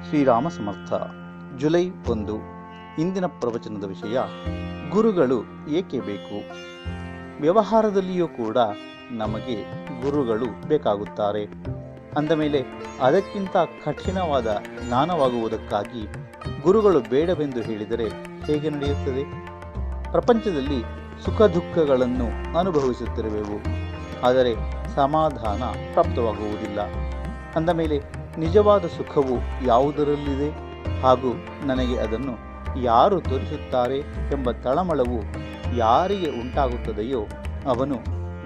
ಶ್ರೀರಾಮ ಸಮರ್ಥ. July 1. ಇಂದಿನ ಪ್ರವಚನದ ವಿಷಯ ಗುರುಗಳು ಏಕೆ ಬೇಕು. ವ್ಯವಹಾರದಲ್ಲಿಯೂ ಕೂಡ ನಮಗೆ ಗುರುಗಳು ಬೇಕಾಗುತ್ತಾರೆ. ಅಂದ ಮೇಲೆ ಅದಕ್ಕಿಂತ ಕಠಿಣವಾದ ಜ್ಞಾನವಾಗುವುದಕ್ಕಾಗಿ ಗುರುಗಳು ಬೇಡವೆಂದು ಹೇಳಿದರೆ ಹೇಗೆ ನಡೆಯುತ್ತದೆ? ಪ್ರಪಂಚದಲ್ಲಿ ಸುಖ ದುಃಖಗಳನ್ನು ಅನುಭವಿಸುತ್ತಿರುವೆವು, ಆದರೆ ಸಮಾಧಾನ ಪ್ರಾಪ್ತವಾಗುವುದಿಲ್ಲ. ಅಂದ ಮೇಲೆ ನಿಜವಾದ ಸುಖವು ಯಾವುದರಲ್ಲಿದೆ ಹಾಗೂ ನನಗೆ ಅದನ್ನು ಯಾರು ತೋರಿಸುತ್ತಾರೆ ಎಂಬ ತಳಮಳವು ಯಾರಿಗೆ ಉಂಟಾಗುತ್ತದೆಯೋ ಅವನು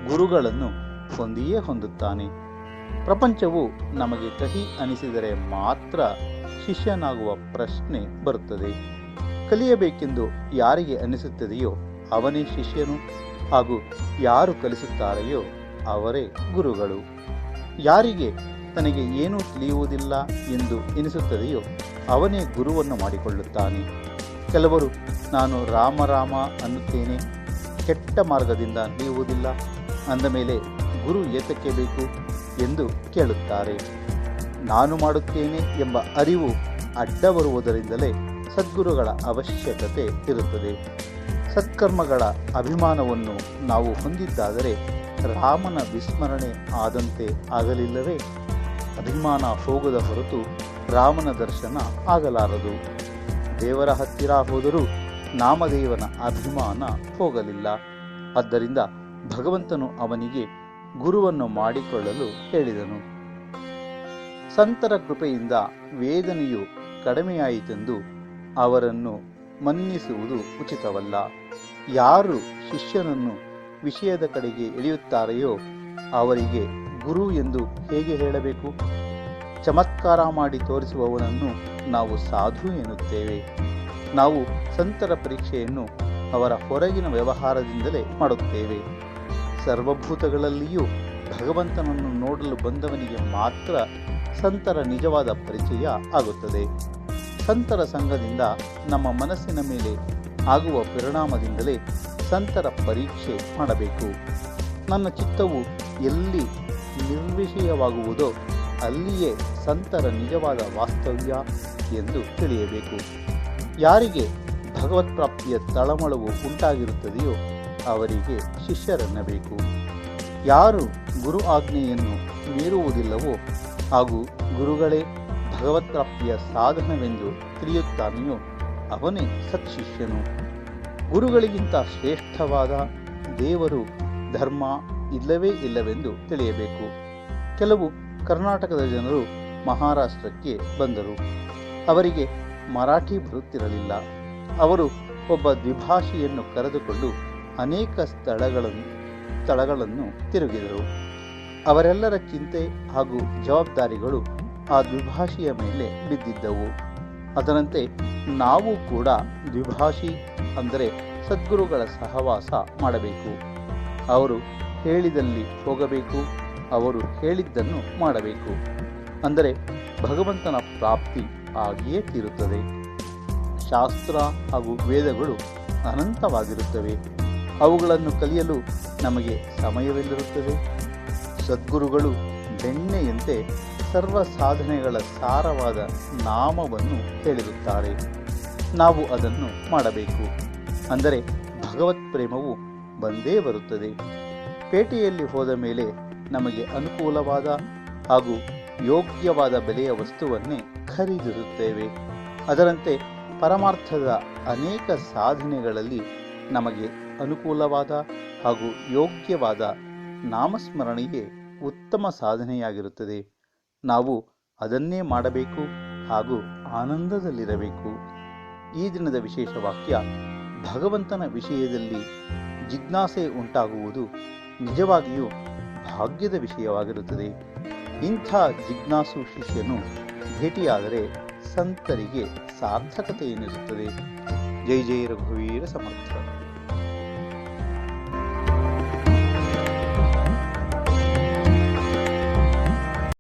ಗುರುಗಳನ್ನು ಹೊಂದಿಯೇ ಹೊಂದುತ್ತಾನೆ. ಪ್ರಪಂಚವು ನಮಗೆ ಕಹಿ ಅನಿಸಿದರೆ ಮಾತ್ರ ಶಿಷ್ಯನಾಗುವ ಪ್ರಶ್ನೆ ಬರುತ್ತದೆ. ಕಲಿಯಬೇಕೆಂದು ಯಾರಿಗೆ ಅನಿಸುತ್ತದೆಯೋ ಅವನೇ ಶಿಷ್ಯನು, ಹಾಗೂ ಯಾರು ಕಲಿಸುತ್ತಾರೆಯೋ ಅವರೇ ಗುರುಗಳು. ಯಾರಿಗೆ ತನಗೆ ಏನೂ ತಿಳಿಯುವುದಿಲ್ಲ ಎಂದು ಎನಿಸುತ್ತದೆಯೋ ಅವನೇ ಗುರುವನ್ನು ಮಾಡಿಕೊಳ್ಳುತ್ತಾನೆ. ಕೆಲವರು ನಾನು ರಾಮ ರಾಮ ಅನ್ನುತ್ತೇನೆ, ಕೆಟ್ಟ ಮಾರ್ಗದಿಂದ ನಡೆಯುವುದಿಲ್ಲ, ಅಂದ ಮೇಲೆ ಗುರು ಏತಕ್ಕೆ ಬೇಕು ಎಂದು ಕೇಳುತ್ತಾರೆ. ನಾನು ಮಾಡುತ್ತೇನೆ ಎಂಬ ಅರಿವು ಅಡ್ಡ ಬರುವುದರಿಂದಲೇ ಸದ್ಗುರುಗಳ ಅವಶ್ಯಕತೆ ಇರುತ್ತದೆ. ಸತ್ಕರ್ಮಗಳ ಅಭಿಮಾನವನ್ನು ನಾವು ಹೊಂದಿದ್ದಾದರೆ ರಾಮನ ವಿಸ್ಮರಣೆ ಆದಂತೆ ಆಗಲಿಲ್ಲವೇ? ಅಭಿಮಾನ ಹೋಗದ ಹೊರತು ರಾಮನ ದರ್ಶನ ಆಗಲಾರದು. ದೇವರ ಹತ್ತಿರ ಹೋದರೂ ನಾಮದೇವನ ಅಭಿಮಾನ ಹೋಗಲಿಲ್ಲ. ಆದ್ದರಿಂದ ಭಗವಂತನು ಅವನಿಗೆ ಗುರುವನ್ನು ಮಾಡಿಕೊಳ್ಳಲು ಹೇಳಿದನು. ಸಂತರ ಕೃಪೆಯಿಂದ ವೇದನೆಯು ಕಡಿಮೆಯಾಯಿತೆಂದು ಅವರನ್ನು ಮನ್ನಿಸುವುದು ಉಚಿತವಲ್ಲ. ಯಾರು ಶಿಷ್ಯನನ್ನು ವಿಷಯದ ಕಡೆಗೆ ಎಳೆಯುತ್ತಾರೆಯೋ ಅವರಿಗೆ ಗುರು ಎಂದು ಹೇಗೆ ಹೇಳಬೇಕು? ಚಮತ್ಕಾರ ಮಾಡಿ ತೋರಿಸುವವನನ್ನು ನಾವು ಸಾಧು ಎನ್ನುತ್ತೇವೆ. ನಾವು ಸಂತರ ಪರೀಕ್ಷೆಯನ್ನು ಅವರ ಹೊರಗಿನ ವ್ಯವಹಾರದಿಂದಲೇ ಮಾಡುತ್ತೇವೆ. ಸರ್ವಭೂತಗಳಲ್ಲಿಯೂ ಭಗವಂತನನ್ನು ನೋಡಲು ಬಂದವನಿಗೆ ಮಾತ್ರ ಸಂತರ ನಿಜವಾದ ಪರಿಚಯ ಆಗುತ್ತದೆ. ಸಂತರ ಸಂಘದಿಂದ ನಮ್ಮ ಮನಸ್ಸಿನ ಮೇಲೆ ಆಗುವ ಪರಿಣಾಮದಿಂದಲೇ ಸಂತರ ಪರೀಕ್ಷೆ ಮಾಡಬೇಕು. ನನ್ನ ಚಿತ್ತವು ಎಲ್ಲಿ ನಿರ್ವಿಷಯವಾಗುವುದೋ ಅಲ್ಲಿಯೇ ಸಂತರ ನಿಜವಾದ ವಾಸ್ತವ್ಯ ಎಂದು ತಿಳಿಯಬೇಕು. ಯಾರಿಗೆ ಭಗವತ್ ಪ್ರಾಪ್ತಿಯ ತಳಮಳವು ಉಂಟಾಗಿರುತ್ತದೆಯೋ ಅವರಿಗೆ ಶಿಷ್ಯರನ್ನಬೇಕು. ಯಾರು ಗುರು ಆಜ್ಞೆಯನ್ನು ಮೀರುವುದಿಲ್ಲವೋ ಹಾಗೂ ಗುರುಗಳೇ ಭಗವತ್ ಪ್ರಾಪ್ತಿಯ ಸಾಧನವೆಂದು ತಿಳಿಯುತ್ತಾನೆಯೋ ಅವನೇ ಸತ್ಶಿಷ್ಯನು. ಗುರುಗಳಿಗಿಂತ ಶ್ರೇಷ್ಠವಾದ ದೇವರು ಧರ್ಮ ಇಲ್ಲವೇ ಇಲ್ಲವೆಂದು ತಿಳಿಯಬೇಕು. ಕೆಲವು ಕರ್ನಾಟಕದ ಜನರು ಮಹಾರಾಷ್ಟ್ರಕ್ಕೆ ಬಂದರು. ಅವರಿಗೆ ಮರಾಠಿ ಬರುತ್ತಿರಲಿಲ್ಲ. ಅವರು ಒಬ್ಬ ದ್ವಿಭಾಷಿಯನ್ನು ಕರೆದುಕೊಂಡು ಅನೇಕ ಸ್ಥಳಗಳನ್ನು ತಿರುಗಿದರು. ಅವರೆಲ್ಲರ ಚಿಂತೆ ಹಾಗೂ ಜವಾಬ್ದಾರಿಗಳು ಆ ದ್ವಿಭಾಷಿಯ ಮೇಲೆ ಬಿದ್ದಿದ್ದವು. ಅದರಂತೆ ನಾವು ಕೂಡ ದ್ವಿಭಾಷಿ ಅಂದರೆ ಸದ್ಗುರುಗಳ ಸಹವಾಸ ಮಾಡಬೇಕು. ಅವರು ಹೇಳಿದಲ್ಲಿ ಹೋಗಬೇಕು, ಅವರು ಹೇಳಿದ್ದನ್ನು ಮಾಡಬೇಕು. ಅಂದರೆ ಭಗವಂತನ ಪ್ರಾಪ್ತಿ ಆಗಿಯೇ ತೀರುತ್ತದೆ. ಶಾಸ್ತ್ರ ಹಾಗೂ ವೇದಗಳು ಅನಂತವಾಗಿರುತ್ತವೆ. ಅವುಗಳನ್ನು ಕಲಿಯಲು ನಮಗೆ ಸಮಯವಿಲ್ಲಿರುತ್ತದೆ. ಸದ್ಗುರುಗಳು ಬೆಣ್ಣೆಯಂತೆ ಸರ್ವ ಸಾಧನೆಗಳ ಸಾರವಾದ ನಾಮವನ್ನು ಹೇಳಿರುತ್ತಾರೆ. ನಾವು ಅದನ್ನು ಮಾಡಬೇಕು. ಅಂದರೆ ಭಗವತ್ ಪ್ರೇಮವು ಬಂದೇ ಬರುತ್ತದೆ. ಪೇಟೆಯಲ್ಲಿ ಹೋದ ಮೇಲೆ ನಮಗೆ ಅನುಕೂಲವಾದ ಹಾಗೂ ಯೋಗ್ಯವಾದ ಬೆಲೆಯ ವಸ್ತುವನ್ನೇ ಖರೀದಿಸುತ್ತೇವೆ. ಅದರಂತೆ ಪರಮಾರ್ಥದ ಅನೇಕ ಸಾಧನೆಗಳಲ್ಲಿ ನಮಗೆ ಅನುಕೂಲವಾದ ಹಾಗೂ ಯೋಗ್ಯವಾದ ನಾಮಸ್ಮರಣೆಯೇ ಉತ್ತಮ ಸಾಧನೆಯಾಗಿರುತ್ತದೆ. ನಾವು ಅದನ್ನೇ ಮಾಡಬೇಕು ಹಾಗೂ ಆನಂದದಲ್ಲಿರಬೇಕು. ಈ ದಿನದ ವಿಶೇಷ ವಾಕ್ಯ: ಭಗವಂತನ ವಿಷಯದಲ್ಲಿ ಜಿಜ್ಞಾಸೆ ಉಂಟಾಗುವುದು ನಿಜವಾಗಿಯೂ ಭಾಗ್ಯದ ವಿಷಯವಾಗಿರುತ್ತದೆ. ಇಂಥ ಜಿಜ್ಞಾಸು ಶಿಷ್ಯನು ಭೇಟಿಯಾದರೆ ಸಂತರಿಗೆ ಸಾರ್ಥಕತೆ ಎನಿಸುತ್ತದೆ. ಜೈ ಜೈ ರಘುವೀರ ಸಮರ್ಥ.